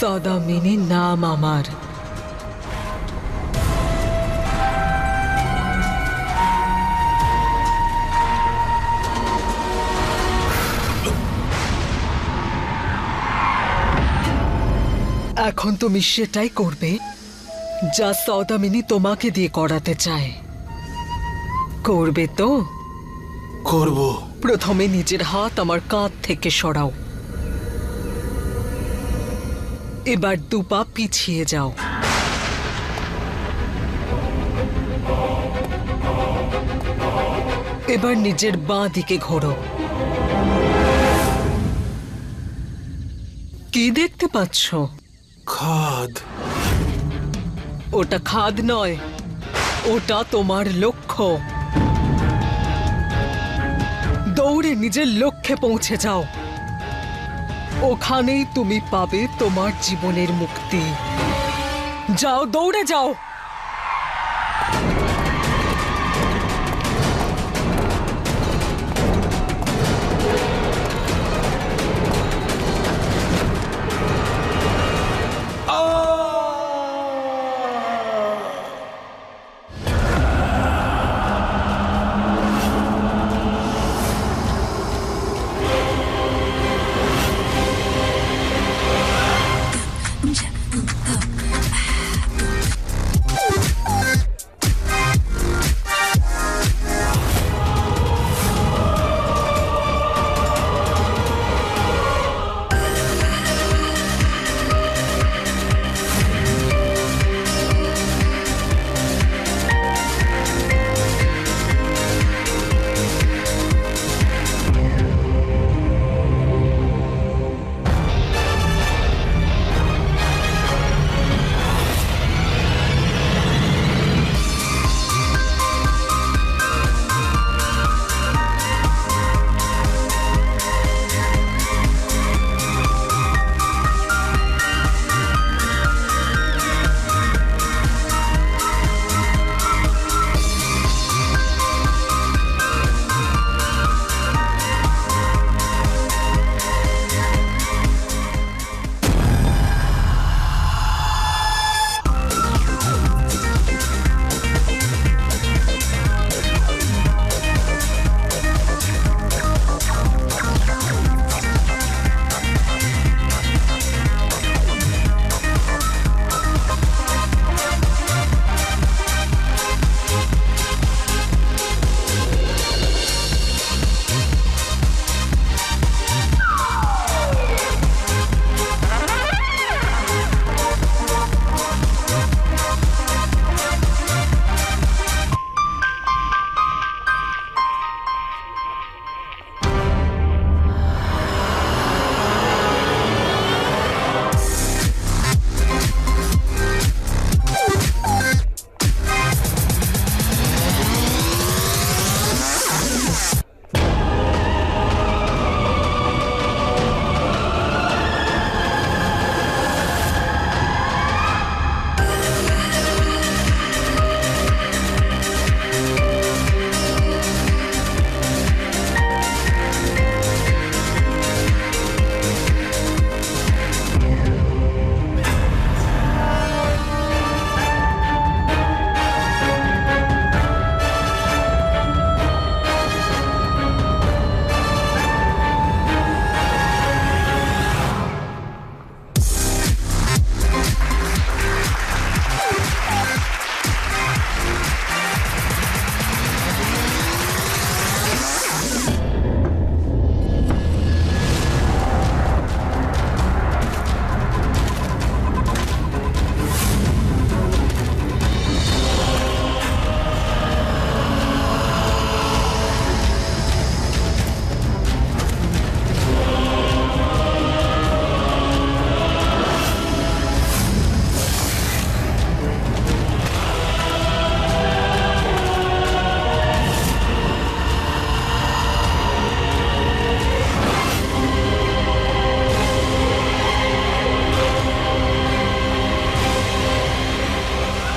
সৌদামিনী নাম আমার। এখন তুমি সেটাই করবে যা সৌদামিনী তোমাকে দিয়ে করাতে চায়। করবে তো? করব। প্রথমে নিজের হাত আমার কাঁধ থেকে সরাও। এবার 2 পা পিছিয়ে যাও। এবার নিজের বাঁ দিকে ঘোরো। কি দেখতে পাচ্ছ? খাদ। ওটা খাদ নয়, ওটা তোমার লক্ষ্য। দৌড়ে নিজের লক্ষ্যে পৌঁছে যাও। ওখানেই তুমি পাবে তোমার জীবনের মুক্তি। যাও, দৌড়ে যাও।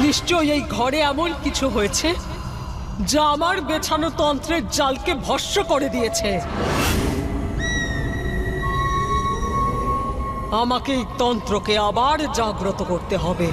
নিশ্চয়ই এই ঘরে এমন কিছু হয়েছে যা আমার বেছানো তন্ত্রের জালকে ভস্ম করে দিয়েছে। আমাকে এই তন্ত্রকে আবার জাগ্রত করতে হবে।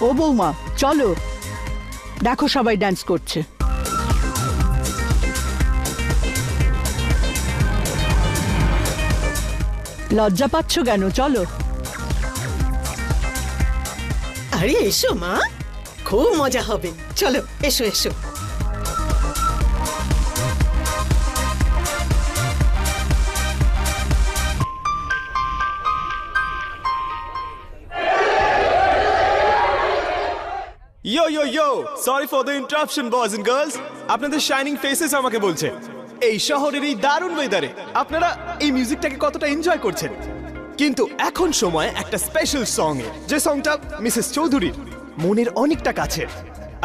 ও বৌমা, চলো, দেখো সবাই ডান্স করছে। লজ্জা পাচ্ছ কেন? চলো। আরে এসো মা, খুব মজা হবে। চলো এসো এসো। Yo yo yo, sorry for the interruption boys and girls. আপনাদের শাইনিং ফেসেস আমাকে বলছে এই শহরের এই দারুণ ওয়েদারে আপনারা এই মিউজিকটাকে কতটা এনজয় করছেন। কিন্তু এখন সময় একটা স্পেশাল সং এর, যে সংটা মিসেস চৌধুরীর মনের অনেকটা কাছে।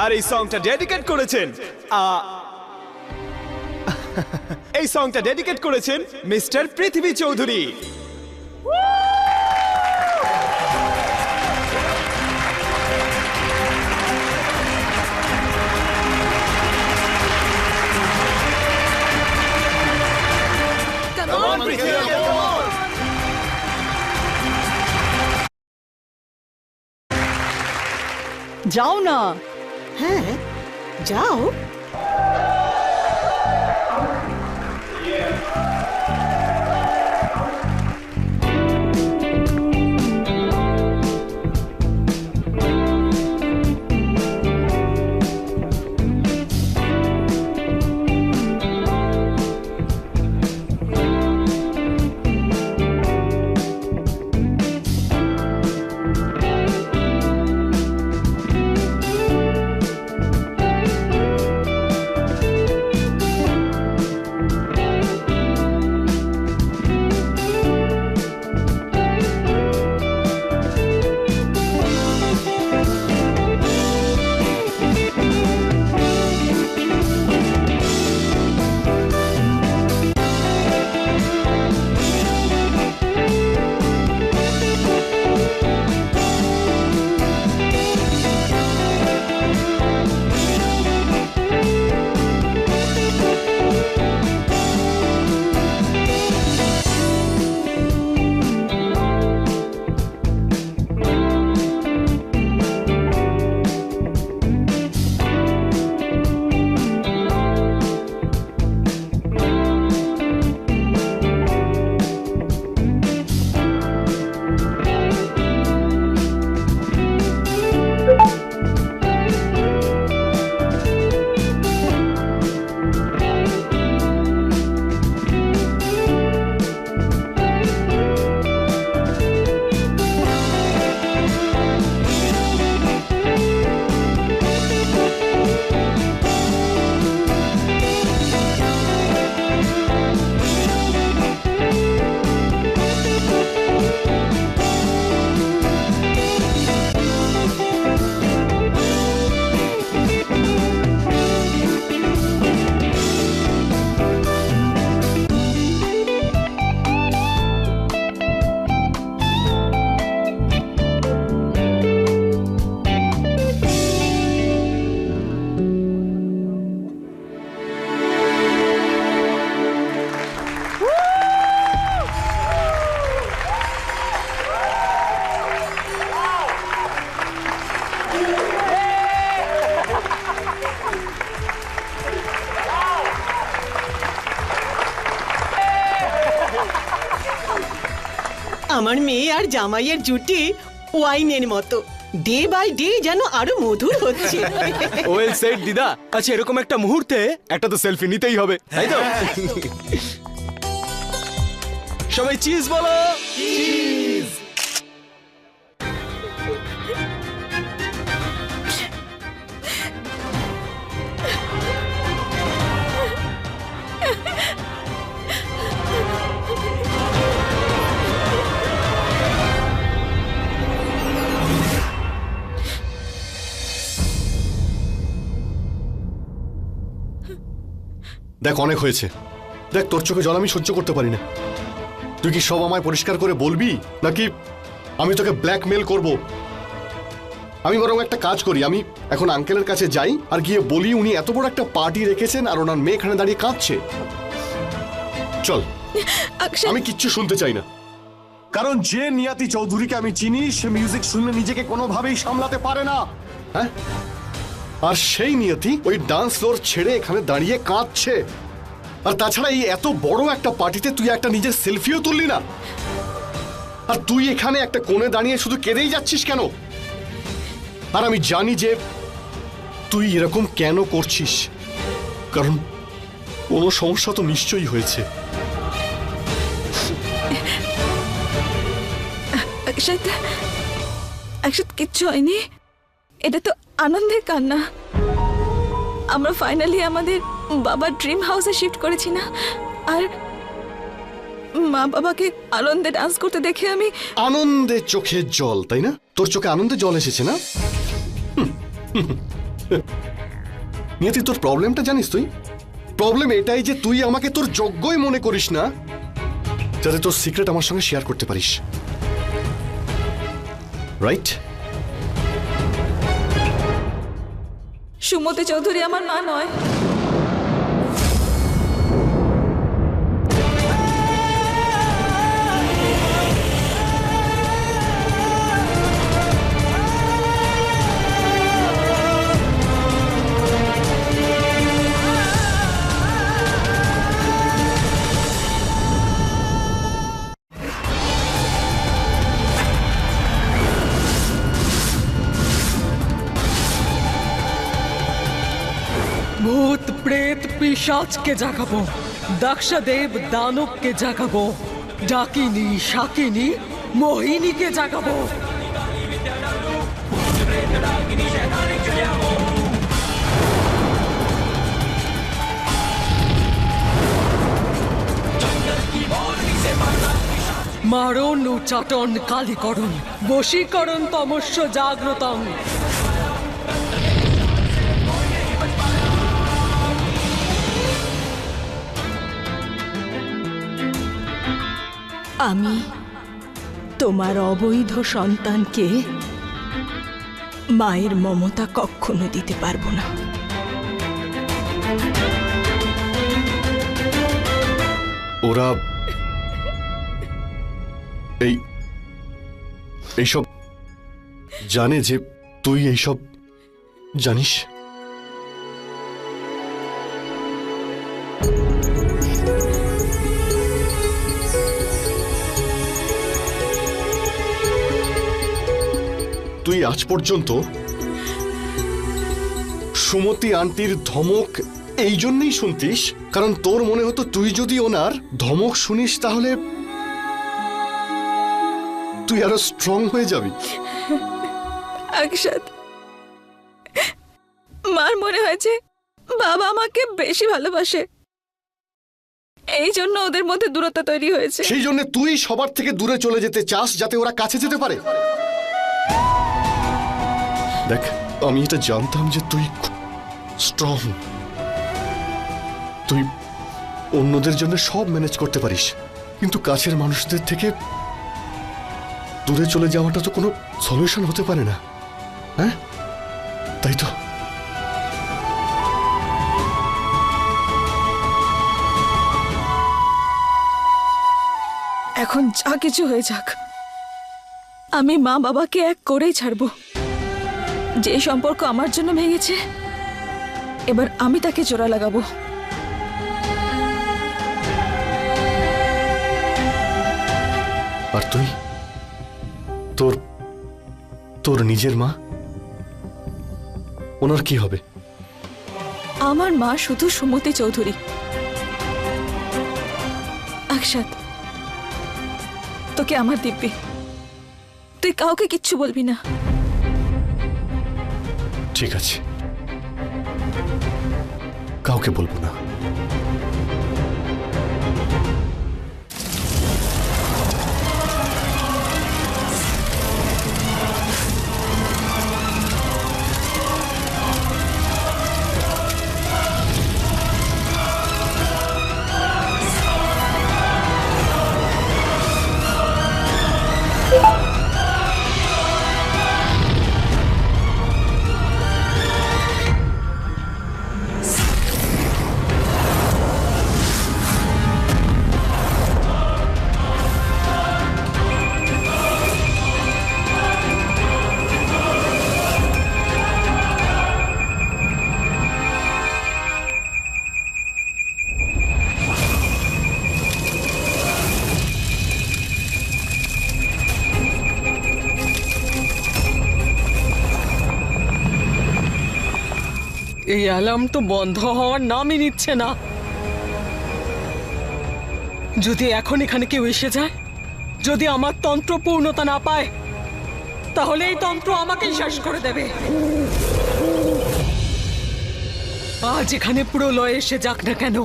আর এই সংটা ডেডিকেট করেছেন এই সংটা ডেডিকেট করেছেন মিস্টার পৃথিবী চৌধুরী। যাও না। হ্যাঁ যাও। আমার মেয়ে আর জামাইয়ের জুটি ওয়াইনের মতো, ডে বাই ডে যেন আরো মধুর হচ্ছে। ওয়েল সেড দিদা। আচ্ছা, এরকম একটা মুহূর্তে একটা তো সেলফি নিতেই হবে, তাই তো? সবাই চিজ বলো। চিজ। দেখ অনেক হয়েছে। দেখ তোর চোখে জল আমি সহ্য করতে পারি না। তুই কি সব আমায় পরিষ্কার করে বলবি, নাকি আমি তোকে ব্ল্যাকমেল করব? আমি বরং একটা কাজ করি, আমি এখন আঙ্কেলের কাছে যাই আর গিয়ে বলি উনি এত বড় একটা পার্টি রেখেছেন আর ওনার মেয়ে এখানে দাঁড়িয়ে কাঁদছে। চল। আমি কিচ্ছু শুনতে চাই না, কারণ যে নিয়াতি চৌধুরীকে আমি চিনি সে মিউজিক শুনলে নিজেকে কোনোভাবেই সামলাতে পারে না। হ্যাঁ, আর সেই নিয়তি ওই ডান্স ফ্লোর ছেড়ে এখানে দাঁড়িয়ে কাঁদছে। আর তাছাড়া এই এত বড় একটা পার্টিতে তুই একটা নিজের সেলফিও তুললি না, আর তুই এখানে একটা কোণে দাঁড়িয়ে শুধু কেঁদেই যাচ্ছিস কেন? আর আমি জানি যে তুই এরকম কেন করছিস, কারণ কোনো সমস্যা তো নিশ্চয়ই হয়েছে। অক্ষত কিচ্ছু হয়নি, এটা তো আনন্দের কান্না। আমরা ফাইনালি আমাদের বাবার ড্রিম হাউসে শিফট করেছি না, আর মা বাবাকে আনন্দে ডান্স করতে দেখে আমি আনন্দে চোখের জল, তাই না? তোর চোখে আনন্দে জল এসেছে না? নিয়তি, তোর প্রবলেমটা জানিস? তুই প্রবলেম এটাই যে তুই আমাকে তোর যোগ্যই মনে করিস না, যাতে তোর সিক্রেট আমার সঙ্গে শেয়ার করতে পারিস, রাইট? সুমতি চৌধুরী আমার মা নয়। ভূত প্রেত পিশাচকে জাগাবো, দক্ষদেব দানবকে জাগাবো, ডাকিনী শাকিনী মোহিনীকে জাগাবো। মারণ উচ্চাটন কালীকরণ, বশীকরণ তমস্য জাগ্রতং। আমি তোমার অবৈধ সন্তানকে মায়ের মমতা কখনো দিতে পারবো না। ওরা এইসব জানে যে তুই এইসব জানিস? তুই আজ পর্যন্ত সুমতি আন্টির ধমক এই জন্যই শুনতিস কারণ তোর মনে হতো তুই যদি ওনার ধমক শুনিস তাহলে তুই আরো স্ট্রং হয়ে যাবি। অক্ষত, মার মনে হয়েছে বাবা আমাকে বেশি ভালোবাসে, এই জন্য ওদের মধ্যে দূরত্ব তৈরি হয়েছে। সেই জন্য তুই সবার থেকে দূরে চলে যেতে চাস যাতে ওরা কাছে যেতে পারে। দেখ, আমি এটা জানতাম যে তুই স্ট্রং, তুই অন্যদের জন্য সব ম্যানেজ করতে পারিস, কিন্তু কাছের মানুষদের থেকে দূরে চলে যাওয়াটা তো কোনো সলিউশন হতে পারে না। হ্যাঁ, তাই তো? এখন যা কিছু হয়ে যাক, আমি মা বাবাকে এক করেই ছাড়বো। যে সম্পর্ক আমার জন্য ভেঙেছে, এবার আমি তাকে জোড়া লাগাবো। আর তুই তোর তোর নিজের মা, ওনার কি হবে? আমার মা শুধু সুমতি চৌধুরী। আকশাত, তোকে আমার দিব্যি, তুই কাউকে কিচ্ছু বলবি না। ঠিক আছে, কাউকে বলবো না। এই অ্যালার্ম তো বন্ধ হওয়ার নামই নিচ্ছে না। যদি এখন এখানে কেউ এসে যায়, যদি আমার তন্ত্র পূর্ণতা না পায়, তাহলে এই তন্ত্র আমাকেই শেষ করে দেবে। আজ এখানে প্রলয় এসে যাক না কেন,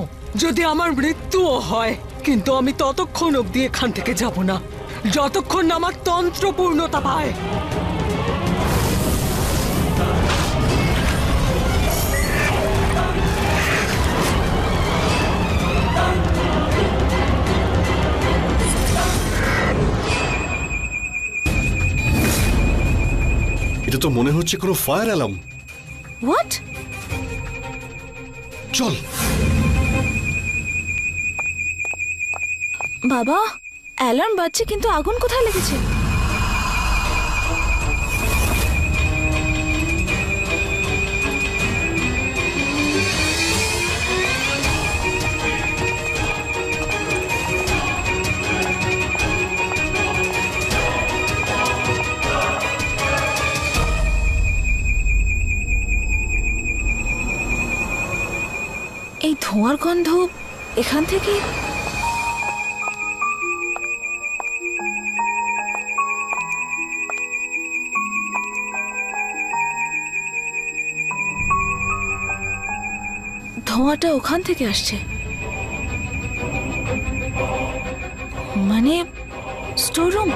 যদি আমার মৃত্যুও হয়, কিন্তু আমি ততক্ষণ অবধি এখান থেকে যাব না যতক্ষণ না আমার তন্ত্র পূর্ণতা পায়। এটা তো মনে হচ্ছে কোনো ফায়ার অ্যালার্ম। হোয়াট? চল। বাবা, অ্যালার্ম বাজছে কিন্তু আগুন কোথায় লেগেছে? এই ধোঁয়ার গন্ধ এখান থেকে। ধোঁয়াটা ওখান থেকে আসছে, মানে স্টোররুম।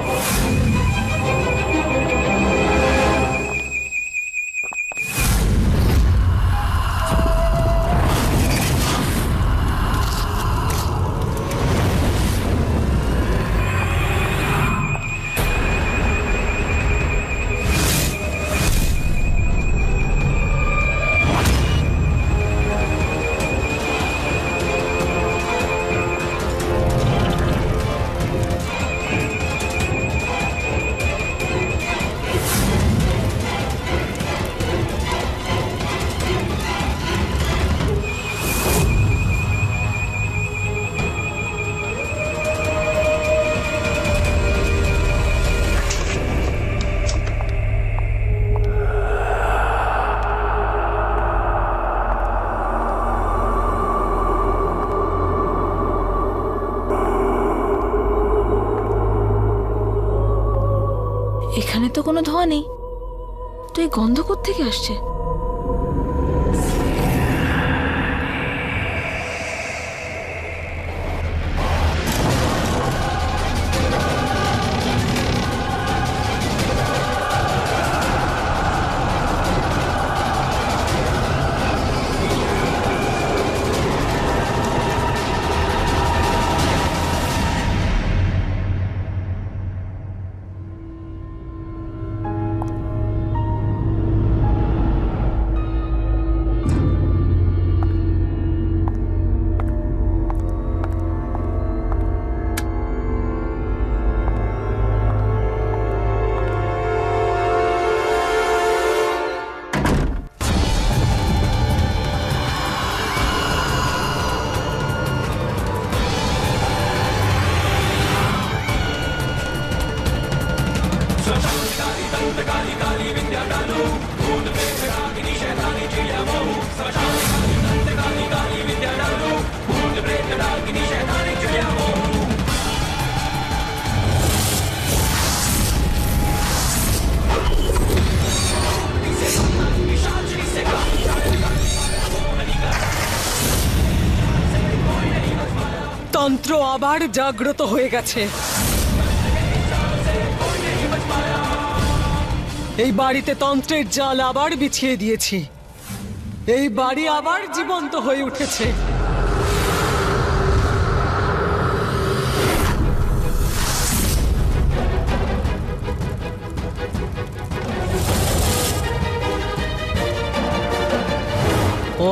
এখানে তো কোনো ধোঁয়া নেই, তো এই গন্ধ কোত্থেকে আসছে? তন্ত্র আবার জাগ্রত হয়ে গেছে। এই বাড়িতে তন্ত্রের জাল আবার বিছিয়ে দিয়েছি। এই বাড়ি আবার জীবন্ত হয়ে উঠেছে।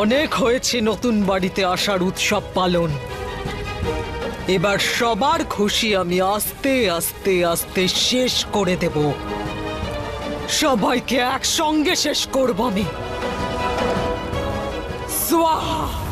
অনেক হয়েছে নতুন বাড়িতে আসার উৎসব পালন। এবার সবার খুশি আমি আস্তে আস্তে আস্তে শেষ করে দেব। সবাইকে একসঙ্গে শেষ করব আমি। স্বাহা।